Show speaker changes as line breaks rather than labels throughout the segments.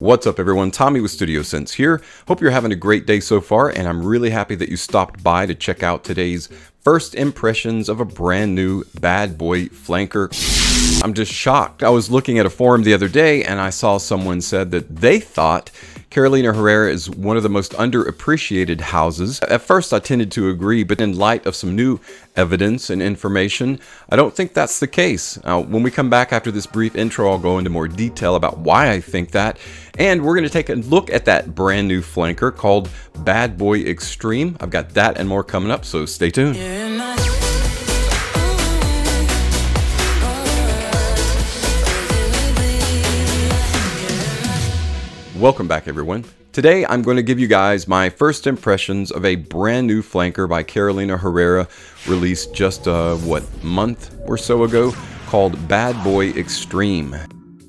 What's up everyone, Tommy with Studio Sense here. Hope you're having a great day so far, and I'm really happy that you stopped by to check out today's first impressions of a brand new bad boy flanker. I'm just shocked. I was looking at a forum the other day and I saw someone said that they thought Carolina Herrera is one of the most underappreciated houses. At first I tended to agree, but in light of some new evidence and information, I don't think that's the case. When we come back after this brief intro, I'll go into more detail about why I think that, and we're going to take a look at that brand new flanker called Bad Boy Extreme. I've got that and more coming up, so stay tuned. Welcome back everyone. Today I'm going to give you guys my first impressions of a brand new flanker by Carolina Herrera, released just month or so ago, called Bad Boy Extreme.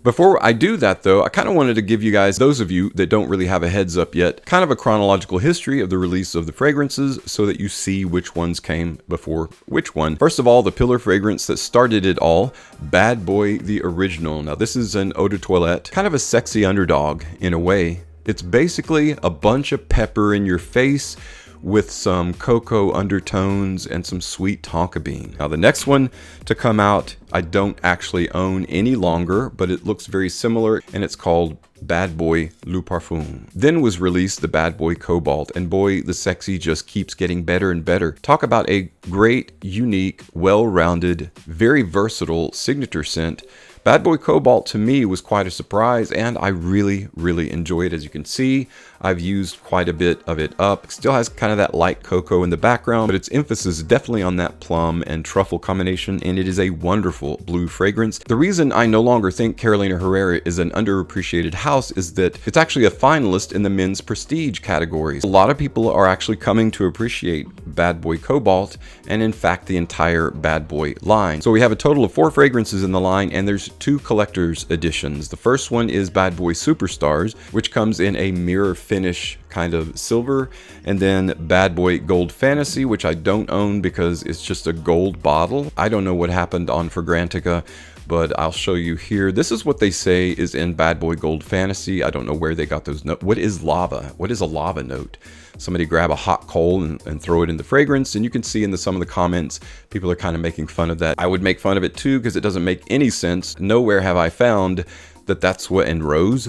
Before I do that though, I kind of wanted to give you guys, those of you that don't really have a heads up yet, kind of a chronological history of the release of the fragrances so that you see which ones came before which one. First of all, the pillar fragrance that started it all, Bad Boy the Original. Now this is an eau de toilette, kind of a sexy underdog in a way. It's basically a bunch of pepper in your face with some cocoa undertones and some sweet tonka bean. Now the next one to come out, I don't actually own any longer, but it looks very similar, and it's called Bad Boy Le Parfum. Then was released the Bad Boy Cobalt, and boy, the sexy just keeps getting better and better. Talk about a great, unique, well-rounded, very versatile signature scent. Bad Boy Cobalt to me was quite a surprise, and I really enjoy it. As you can see, I've used quite a bit of it up. It still has kind of that light cocoa in the background, but its emphasis is definitely on that plum and truffle combination, and it is a wonderful blue fragrance. The reason I no longer think Carolina Herrera is an underappreciated house is that it's actually a finalist in the men's prestige categories. A lot of people are actually coming to appreciate Bad Boy Cobalt, and in fact the entire Bad Boy line. So we have a total of 4 fragrances in the line, and there's 2 collector's editions. The first one is Bad Boy Superstars, which comes in a mirror finish kind of silver, and then Bad Boy Gold Fantasy, which I don't own because it's just a gold bottle. I don't know what happened on Fragrantica, but I'll show you here. This is what they say is in Bad Boy Gold Fantasy. I don't know where they got those notes. What is lava? What is a lava note? Somebody grab a hot coal and throw it in the fragrance, and you can see in some of the comments, people are kind of making fun of that. I would make fun of it too because it doesn't make any sense. Nowhere have I found that that's what, and rose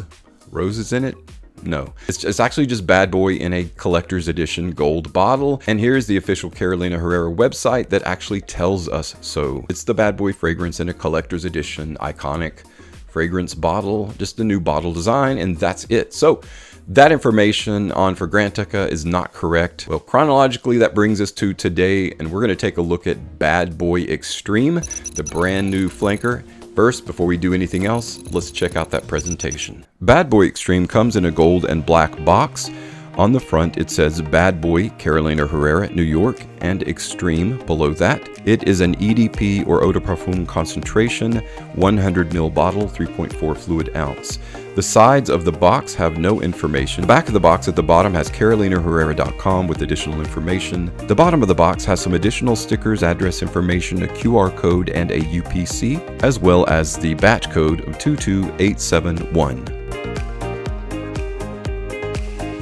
is in it. No, it's actually just Bad Boy in a collector's edition gold bottle, and here's the official Carolina Herrera website that actually tells us so. It's the Bad Boy fragrance in a collector's edition iconic fragrance bottle, just a new bottle design, and that's it. So that information on Fragrantica is not correct. Well, chronologically that brings us to today, and we're going to take a look at Bad Boy Extreme, the brand new flanker. First, before we do anything else, let's check out that presentation. Bad Boy Extreme comes in a gold and black box. On the front, it says Bad Boy Carolina Herrera, New York, and Extreme below that. It is an EDP or eau de parfum concentration, 100 ml bottle, 3.4 fluid ounce. The sides of the box have no information. The back of the box at the bottom has carolinaherrera.com with additional information. The bottom of the box has some additional stickers, address information, a QR code, and a UPC, as well as the batch code of 22871.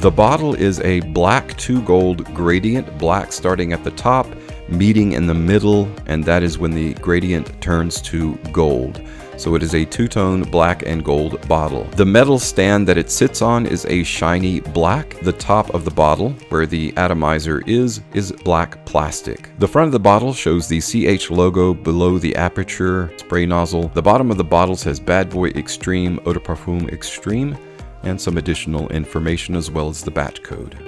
The bottle is a black to gold gradient, black starting at the top, meeting in the middle, and that is when the gradient turns to gold. So it is a two-tone black and gold bottle. The metal stand that it sits on is a shiny black. The top of the bottle, where the atomizer is black plastic. The front of the bottle shows the CH logo below the aperture spray nozzle. The bottom of the bottle says Bad Boy Extreme Eau de Parfum Extreme, and some additional information as well as the batch code.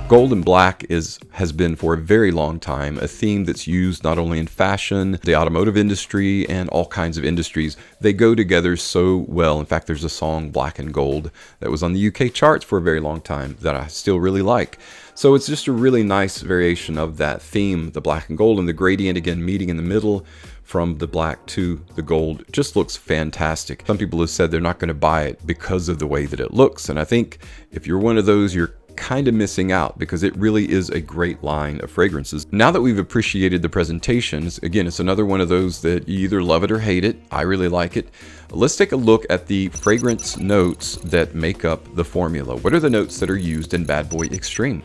Gold and black has been for a very long time a theme that's used not only in fashion, the automotive industry, and all kinds of industries. They go together so well. In fact, there's a song, Black and Gold, that was on the UK charts for a very long time that I still really like. So it's just a really nice variation of that theme, the black and gold, and the gradient again meeting in the middle from the black to the gold just looks fantastic. Some people have said they're not going to buy it because of the way that it looks, and I think if you're one of those, you're kind of missing out, because it really is a great line of fragrances. Now that we've appreciated the presentations, again, it's another one of those that you either love it or hate it. I really like it. Let's take a look at the fragrance notes that make up the formula. What are the notes that are used in Bad Boy Extreme?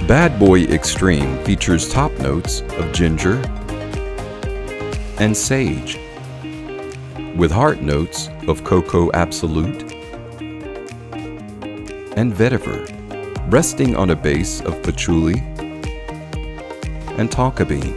Bad Boy Extreme features top notes of ginger and sage, with heart notes of cocoa absolute and vetiver, resting on a base of patchouli and tonka bean.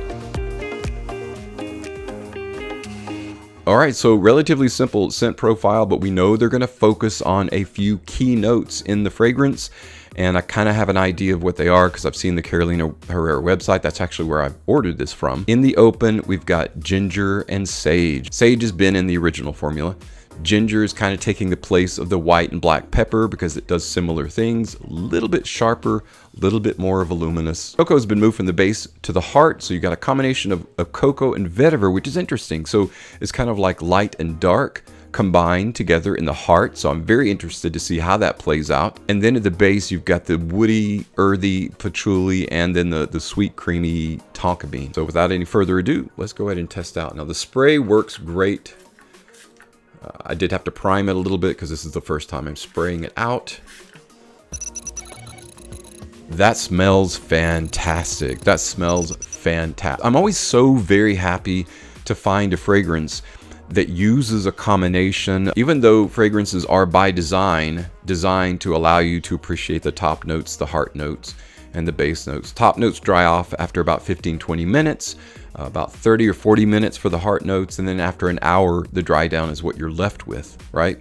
Alright, so relatively simple scent profile, but we know they're going to focus on a few key notes in the fragrance, and I kind of have an idea of what they are because I've seen the Carolina Herrera website. That's actually where I've ordered this from. In the open, we've got ginger and sage. Sage has been in the original formula. Ginger is kind of taking the place of the white and black pepper because it does similar things, a little bit sharper, a little bit more voluminous. Cocoa has been moved from the base to the heart, so you got a combination of cocoa and vetiver, which is interesting. So it's kind of like light and dark combined together in the heart, so I'm very interested to see how that plays out. And then at the base, you've got the woody, earthy patchouli, and then the sweet, creamy tonka bean. So without any further ado, let's go ahead and test out. Now the spray works great. I did have to prime it a little bit because this is the first time I'm spraying it out. That smells fantastic. That smells fantastic. I'm always so very happy to find a fragrance that uses a combination, even though fragrances are by design designed to allow you to appreciate the top notes, the heart notes, and the base notes. Top notes dry off after about 15-20 minutes, about 30 or 40 minutes for the heart notes, and then after an hour, the dry down is what you're left with, right?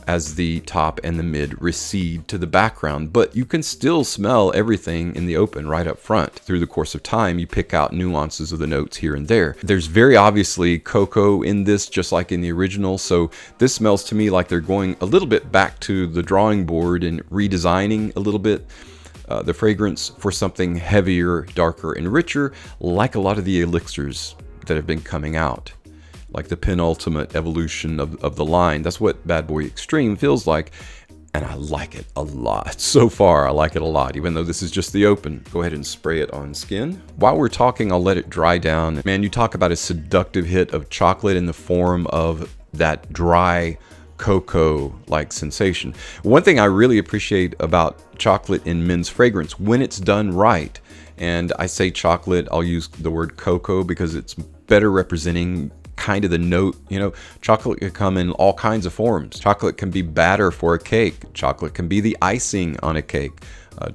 As the top and the mid recede to the background, but you can still smell everything in the open right up front. Through the course of time, you pick out nuances of the notes here and there. There's very obviously cocoa in this, just like in the original, so this smells to me like they're going a little bit back to the drawing board and redesigning a little bit the fragrance for something heavier, darker, and richer, like a lot of the elixirs that have been coming out, like the penultimate evolution of the line. That's what Bad Boy Extreme feels like, and I like it a lot. So far, I like it a lot, even though this is just the open. Go ahead and spray it on skin. While we're talking, I'll let it dry down. Man, you talk about a seductive hit of chocolate in the form of that dry cocoa-like sensation. One thing I really appreciate about chocolate in men's fragrance, when it's done right, and I say chocolate, I'll use the word cocoa because it's better representing kind of the note. You know, chocolate can come in all kinds of forms. Chocolate can be batter for a cake. Chocolate can be the icing on a cake.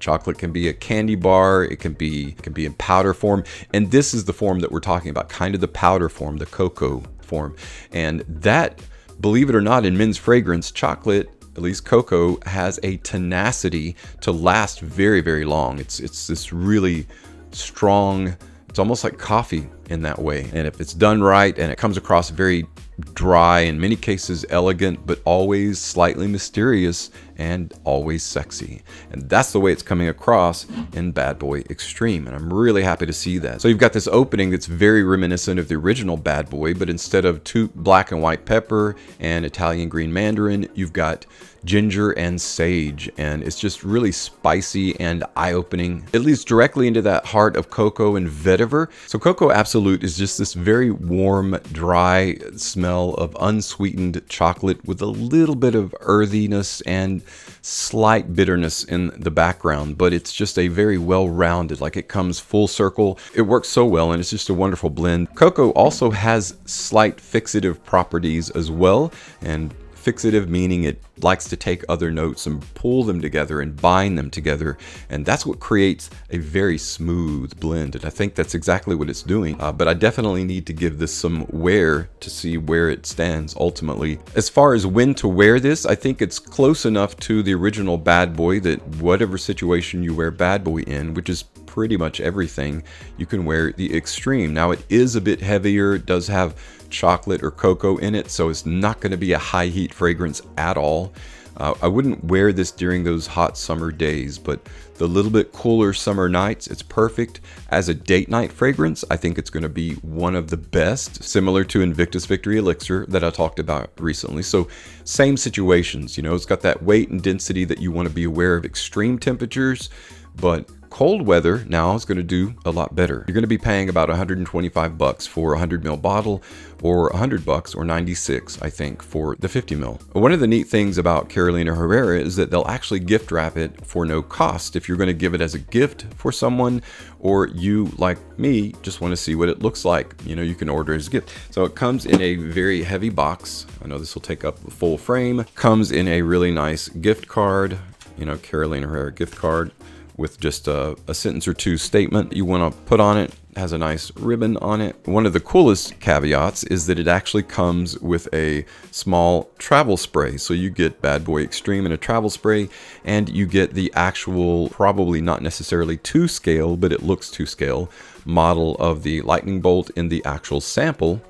Chocolate can be a candy bar. It can be in powder form. And this is the form that we're talking about, kind of the powder form, the cocoa form. And that, believe it or not, in men's fragrance, chocolate, at least cocoa, has a tenacity to last very, very long. It's this really strong, it's almost like coffee in that way. And if it's done right and it comes across very dry, in many cases elegant, but always slightly mysterious and always sexy. And that's the way it's coming across in Bad Boy Extreme, and I'm really happy to see that. So you've got this opening that's very reminiscent of the original Bad Boy, but instead of two black and white pepper and Italian green mandarin, you've got ginger and sage, and it's just really spicy and eye-opening. It leads directly into that heart of cocoa and vetiver. So Cocoa Absolute is just this very warm, dry smell of unsweetened chocolate with a little bit of earthiness and slight bitterness in the background, but it's just a very well-rounded, like it comes full circle. It works so well, and it's just a wonderful blend. Cocoa also has slight fixative properties as well, and fixative meaning it likes to take other notes and pull them together and bind them together, and that's what creates a very smooth blend, and I think that's exactly what it's doing. But I definitely need to give this some wear to see where it stands ultimately. As far as when to wear this, I think it's close enough to the original Bad Boy that whatever situation you wear Bad Boy in, which is pretty much everything, you can wear the Extreme. Now it is a bit heavier, it does have chocolate or cocoa in it, so it's not going to be a high heat fragrance at all. I wouldn't wear this during those hot summer days, but the little bit cooler summer nights, it's perfect. As a date night fragrance, I think it's going to be one of the best, similar to Invictus Victory Elixir that I talked about recently. So same situations, you know, it's got that weight and density that you want to be aware of extreme temperatures, but cold weather now is going to do a lot better. You're going to be paying about $125 for a 100 ml bottle, or $100 or 96, I think, for the 50 ml. One of the neat things about Carolina Herrera is that they'll actually gift wrap it for no cost if you're going to give it as a gift for someone, or you, like me, just want to see what it looks like. You know, you can order it as a gift. So it comes in a very heavy box. I know this will take up the full frame. Comes in a really nice gift card, you know, Carolina Herrera gift card, with just a sentence or two statement you want to put on it. It has a nice ribbon on it. One of the coolest caveats is that it actually comes with a small travel spray. So you get Bad Boy Extreme in a travel spray, and you get the actual, probably not necessarily to scale, but it looks to scale, model of the lightning bolt in the actual sample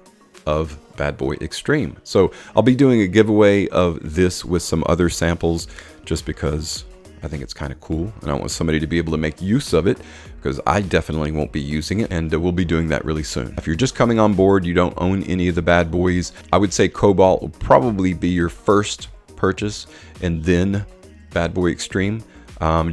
of Bad Boy Extreme. So I'll be doing a giveaway of this with some other samples, just because I think it's kind of cool, and I want somebody to be able to make use of it, because I definitely won't be using it, and we'll be doing that really soon. If you're just coming on board, you don't own any of the bad boys, I would say Cobalt will probably be your first purchase, and then Bad Boy Extreme.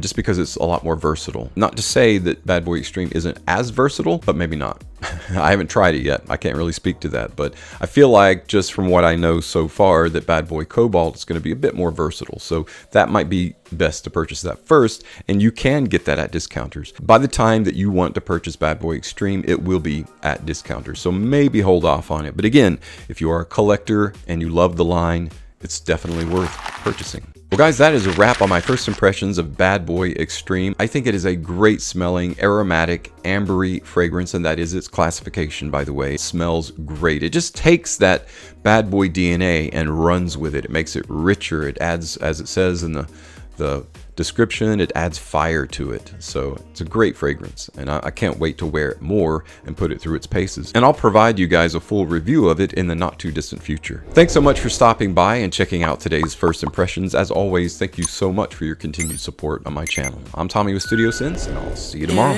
Just because it's a lot more versatile. Not to say that Bad Boy Extreme isn't as versatile, but maybe not. I haven't tried it yet. I can't really speak to that, but I feel like just from what I know so far that Bad Boy Cobalt is going to be a bit more versatile. So that might be best to purchase that first, and you can get that at discounters. By the time that you want to purchase Bad Boy Extreme, it will be at discounters. So maybe hold off on it. But again, if you are a collector and you love the line, it's definitely worth purchasing. Well guys, that is a wrap on my first impressions of Bad Boy Extreme. I think it is a great smelling, aromatic, ambery fragrance, and that is its classification, by the way. It smells great. It just takes that Bad Boy DNA and runs with it. It makes it richer. It adds, as it says in the description, it adds fire to it. So it's a great fragrance, and I can't wait to wear it more and put it through its paces. And I'll provide you guys a full review of it in the not too distant future. Thanks so much for stopping by and checking out today's first impressions. As always, thank you so much for your continued support on my channel. I'm Tommy with Studio Sense, and I'll see you tomorrow.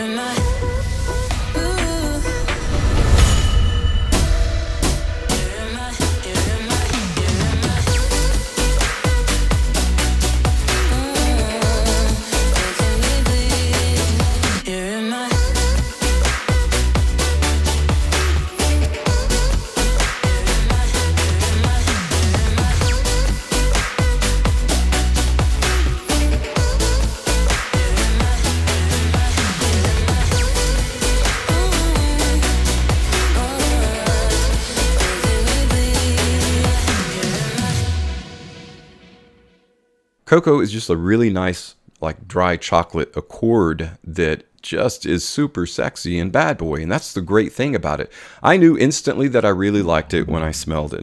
Cocoa is just a really nice, like, dry chocolate accord that just is super sexy and Bad Boy, and that's the great thing about it. I knew instantly that I really liked it when I smelled it.